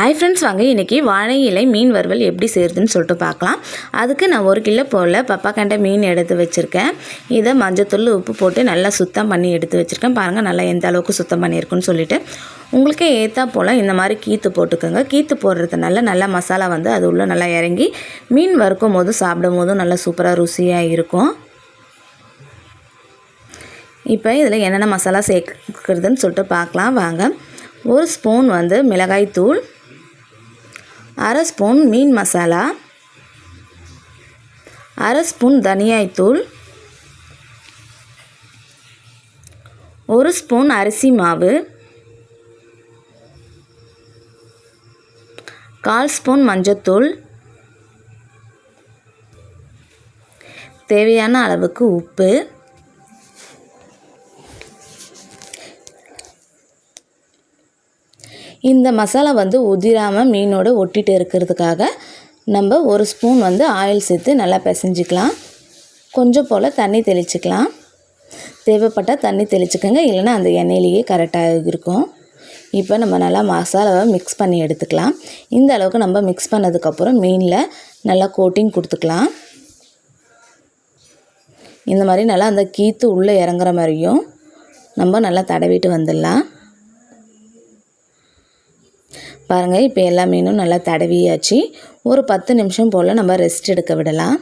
Hi friends, வாங்க இன்றைக்கி வாழை இலை மீன் வறுவல் எப்படி செய்கிறதுன்னு சொல்லிட்டு பார்க்கலாம். அதுக்கு நான் 1 கிலோ போல் பப்பாக்கண்டை மீன் எடுத்து வச்சுருக்கேன். இதை மஞ்சத்தூள் உப்பு போட்டு நல்லா சுத்தம் பண்ணி எடுத்து வச்சுருக்கேன். பாருங்கள் நல்லா எந்த அளவுக்கு சுத்தம் பண்ணியிருக்குன்னு சொல்லிவிட்டு உங்களுக்கே ஏற்றா போல் இந்த மாதிரி கீற்று போட்டுக்கோங்க. கீற்று போடுறதுனால நல்லா மசாலா வந்து அது உள்ளே நல்லா இறங்கி மீன் வறுக்கும் போதும் சாப்பிடும் போதும் நல்லா சூப்பராக ருசியாக இருக்கும். இப்போ இதில் என்னென்ன மசாலா சேர்க்குறதுன்னு சொல்லிட்டு பார்க்கலாம் வாங்க. 1 ஸ்பூன் வந்து மிளகாய் தூள், 1/2 ஸ்பூன் மீன் மசாலா, 1/2 ஸ்பூன் தனியாய் தூள், 1 ஸ்பூன் அரிசி மாவு, 1/4 ஸ்பூன் மஞ்சத்தூள், தேவையான அளவுக்கு உப்பு, இந்த மசாலா வந்து உதிராமல் மீனோடு ஒட்டிட்டு இருக்கிறதுக்காக நம்ம 1 ஸ்பூன் வந்து ஆயில் சேர்த்து நல்லா பிசைஞ்சிக்கலாம். கொஞ்சம் போல் தண்ணி தெளிச்சிக்கலாம். தேவைப்பட்டால் தண்ணி தெளிச்சுக்கோங்க, இல்லைன்னா அந்த எண்ணெயிலேயே கரெக்டாக இருக்கும். இப்போ நம்ம நல்லா மசாலாவை மிக்ஸ் பண்ணி எடுத்துக்கலாம். இந்த அளவுக்கு நம்ம மிக்ஸ் பண்ணதுக்கப்புறம் மீனில் நல்லா கோட்டிங் கொடுத்துக்கலாம். இந்த மாதிரி நல்லா அந்த கீற்று உள்ளே இறங்குற மாதிரியும் நம்ம நல்லா தடவிட்டு வந்துடலாம். பாருங்கள், இப்போ எல்லா மீனும் நல்லா தடவியாச்சு. ஒரு 10 நிமிஷம் போல் நம்ம ரெஸ்ட் எடுக்க விடலாம்.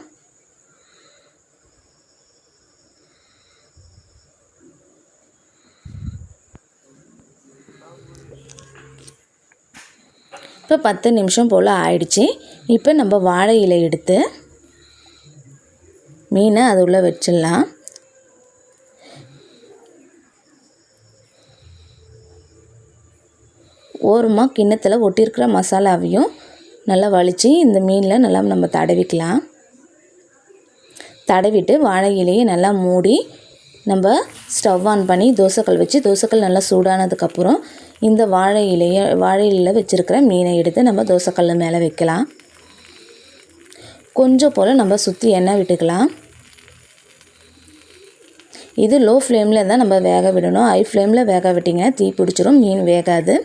இப்போ 10 நிமிஷம் போல் ஆயிடுச்சு. இப்போ நம்ம வாழை இலை எடுத்து மீனை அது உள்ளே வச்சிடலாம். ஓரமாக கிண்ணத்தில் ஒட்டியிருக்கிற மசாலாவையும் நல்லா வலித்து இந்த மீனில் நல்லா நம்ம தடவிக்கலாம். தடவிட்டு வாழை இலையை நல்லா மூடி நம்ம ஸ்டவ் ஆன் பண்ணி தோசைக்கல் வச்சு தோசைக்கல் நல்லா சூடானதுக்கப்புறம் இந்த வாழை இலையில் வச்சுருக்கிற மீனை எடுத்து நம்ம தோசைக்கல் மேலே வைக்கலாம். கொஞ்சம் போல் நம்ம சுற்றி எண்ணெய் விட்டுக்கலாம். இது லோ ஃப்ளேமில் தான் நம்ம வேக விடணும். ஹை ஃப்ளேமில் வேக விட்டிங்கன்னா தீ பிடிச்சிரும், மீன் வேகாது.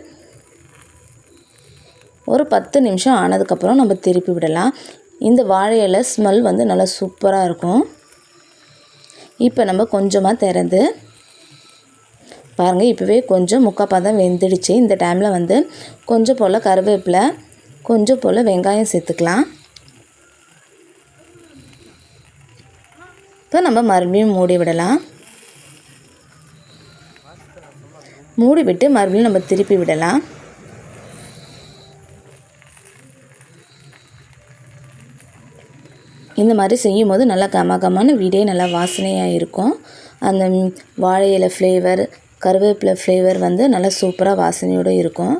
ஒரு 10 நிமிஷம் ஆனதுக்கப்புறம் நம்ம திருப்பி விடலாம். இந்த வாழை இலை ஸ்மெல் வந்து நல்லா சூப்பராக இருக்கும். இப்போ நம்ம கொஞ்சமாக திறந்து பாருங்கள், இப்போவே கொஞ்சம் முக்கால்பாதம் வெந்துடுச்சு. இந்த டைமில் வந்து கொஞ்சம் போல் கருவேப்பிலை, கொஞ்சம் போல் வெங்காயம் சேர்த்துக்கலாம். இப்போ நம்ம மறுபடியும் மூடி விடலாம். மூடி விட்டு மறுபடியும் நம்ம திருப்பி விடலாம். இந்த மாதிரி செய்யும் போது நல்லா கமகமான வீடே நல்லா வாசனையாக இருக்கும். அந்த வாழை இலை ஃப்ளேவர், கருவேப்பிலை ஃப்ளேவர் வந்து நல்லா சூப்பராக வாசனையோடு இருக்கும்.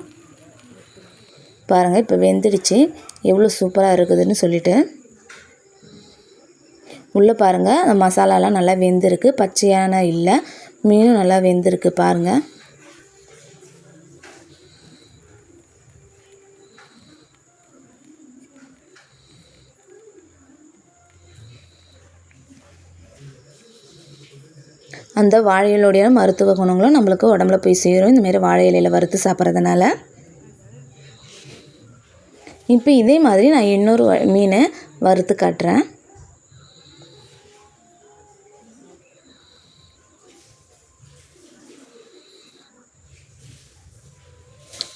பாருங்கள், இப்போ வெந்துடுச்சு, எவ்வளோ சூப்பராக இருக்குதுன்னு சொல்லிட்டு. உள்ளே பாருங்கள், அந்த மசாலாலாம் நல்லா வெந்திருக்கு, பச்சையான இல்லை, மீனும் நல்லா வெந்திருக்கு பாருங்கள். அந்த வாழை இலையோடைய மருத்துவ குணங்களும் நம்மளுக்கு உடம்புல போய் சேரும், இந்தமாரி வாழை இலையில் வறுத்து சாப்பிட்றதுனால. இப்போ இதே மாதிரி நான் இன்னொரு மீனை வறுத்து காட்டுறேன்.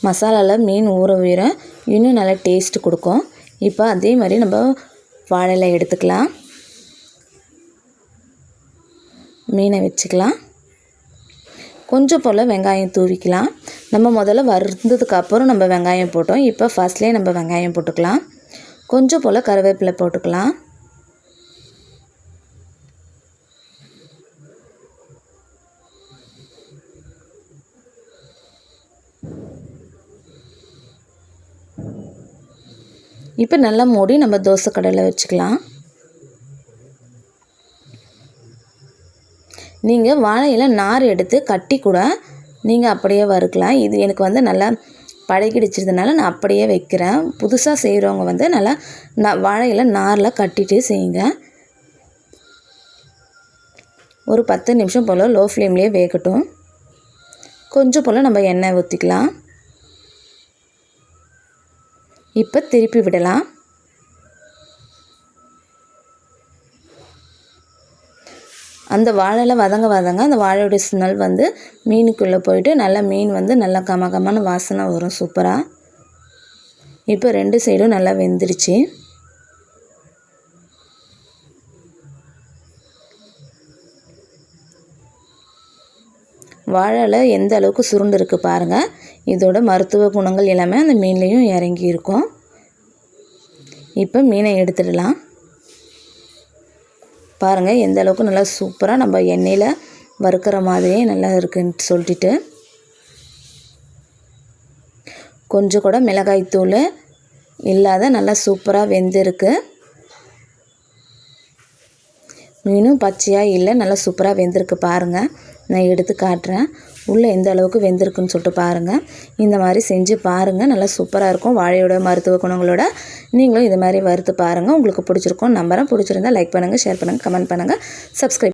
மசாலாவில் மீன் ஊற இன்னும் நல்லா டேஸ்ட்டு கொடுக்கும். இப்போ அதே மாதிரி நம்ம வாழை இலை எடுத்துக்கலாம். மீனை வச்சுக்கலாம். கொஞ்சம் போல் வெங்காயம் தூவிக்கலாம். நம்ம முதல்ல வறுத்ததுக்கப்புறம் நம்ம வெங்காயம் போட்டோம். இப்போ ஃபர்ஸ்ட்லேயே நம்ம வெங்காயம் போட்டுக்கலாம். கொஞ்சம் போல் கருவேப்பிலை போட்டுக்கலாம். இப்போ நல்லா மூடி நம்ம தோசை கடையில் வச்சுக்கலாம். நீங்கள் வாழையில் நார் எடுத்து கட்டி கூட நீங்கள் அப்படியே வறுக்கலாம். இது எனக்கு வந்து நல்லா பழகிடுச்சதுனால நான் அப்படியே வைக்கிறேன். புதுசாக செய்கிறவங்க வந்து நல்லா வாழையில் நாரில் கட்டிட்டு செய்யுங்க. ஒரு 10 நிமிஷம் போல் லோ ஃப்ளேம்லேயே வேகட்டும். கொஞ்சம் போல் நம்ம எண்ணெய் ஊற்றிக்கலாம். இப்போ திருப்பி விடலாம். அந்த வாழையில வதங்க அந்த வாழையோட ஸ்மெல் வந்து மீனுக்குள்ளே போயிட்டு நல்லா மீன் வந்து நல்லா கமகமான வாசனை வரும் சூப்பராக. இப்போ 2 சைடும் நல்லா வெந்துருச்சு. வாழையில எந்த அளவுக்கு சுருண்டு இருக்குது பாருங்கள். இதோட மருத்துவ குணங்கள் எல்லாமே அந்த மீன்லேயும் இறங்கி இருக்கும். இப்போ மீனை எடுத்துடலாம். பாருங்கள் எந்த அளவுக்கு நல்லா சூப்பராக நம்ம எண்ணெயில் வறுக்கிற மாதிரியே நல்லா இருக்குன்னு சொல்லிட்டு. கொஞ்சம் கூட மிளகாய்த்தூள் இல்லாத நல்லா சூப்பராக வெந்திருக்கு. மீனும் பச்சையாக இல்லை, நல்லா சூப்பராக வெந்திருக்கு பாருங்கள். நான் எடுத்து காட்டுறேன் உள்ளே எந்த அளவுக்கு வெந்திருக்குன்னு சொல்லிட்டு பாருங்கள். இந்த மாதிரி செஞ்சு பாருங்கள், நல்லா சூப்பராக இருக்கும். வாழையோட மருத்துவ குணங்களோட நீங்களும் இது மாதிரி வறுத்து பாருங்கள். உங்களுக்கு பிடிச்சிருக்கும் நம்புறேன். பிடிச்சிருந்தா லைக் பண்ணுங்கள், ஷேர் பண்ணுங்கள், கமெண்ட் பண்ணுங்கள், சப்ஸ்கிரைப்